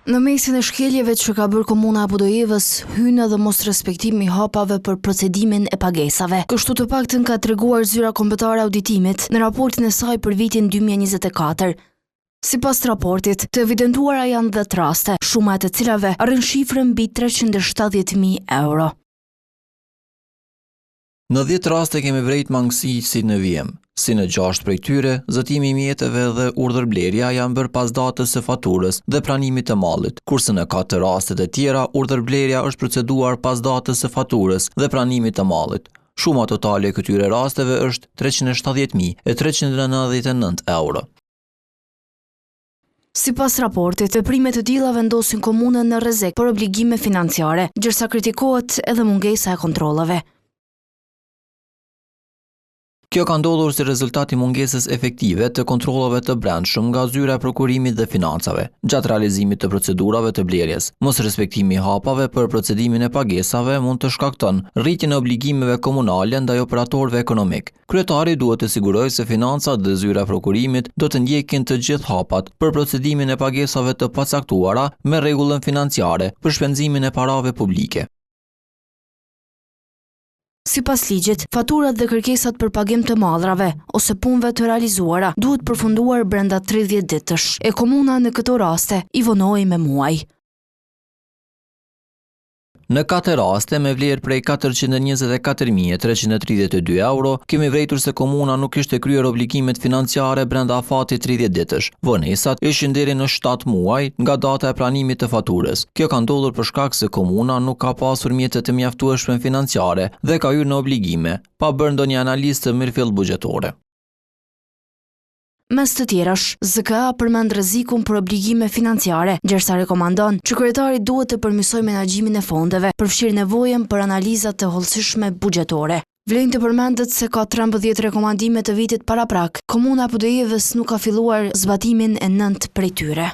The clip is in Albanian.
Në mesin e shkeljeve që ka bërë komuna Apudojevës, hynë edhe mos respektimi i hapave për procedimin e pagesave. Kështu të paktën ka treguar zyra kombëtare auditimit në raportin e saj për vitin 2024. Sipas raportit, të evidentuara janë 10 raste, shuma e të cilave arrin shifrën mbi 370.000 euro. Në 10 raste kemi vrejt mangësi si në vijem. Si në 6 prej tyre, zëtimi i mjeteve dhe urdhërblerja janë bërë pas datës së faturës dhe pranimit të mallit, kurse në 4 rastet e tjera, urdhërblerja është proceduar pas datës së faturës dhe pranimit të mallit. Shuma totale e këtyre rasteve është 370.399 euro. Sipas raportit, veprimet të tilla vendosin komunën në rrezik për obligime financiare, ndërsa kritikohet edhe mungesa e kontrollave. Kjo ka ndodhur si rezultat i mungesës efektive të kontrollave të brendshëm nga zyra e prokurimit dhe financave, gjatë realizimit të procedurave të blerjes. Mos respektimi i hapave për procedimin e pagesave mund të shkakton rritjen e obligimeve komunale ndaj operatorëve ekonomik. Kryetari duhet të sigurojë se financat dhe zyra e prokurimit do të ndjekin të gjithë hapat për procedimin e pagesave të pacaktuara me rregullën financiare për shpenzimin e parave publike. Sipas ligjit, faturat dhe kërkesat për pagim të mallrave ose punëve të realizuara duhet përfunduar brenda 30 ditësh, e komuna në këto raste i vonoi me muaj. Në 4 raste me vlerë prej 424.332 euro, kemi vrejtur se komuna nuk ishte kryer obligimet financiare brenda afatit 30 ditësh. Vonesat ishin deri në 7 muaj nga data e pranimit të faturës. Kjo ka ndodhur për shkak se komuna nuk ka pasur mjete të mjaftueshme financiare dhe ka hyrë në obligime, pa bërë ndonjë analizë të mirëfillt buxhetore. Mes të tjerash, ZKA përmend rrezikun për obligime financiare, ndërsa rekomandon që kryetari duhet të përmirësojë menaxhimin e fondeve, përfshirë nevojën për analiza të hollësishme buxhetore. Vlen të përmendet se ka 13 rekomandime të vitit paraprak. Komuna Apudojevës nuk ka filluar zbatimin e 9 prej tyre.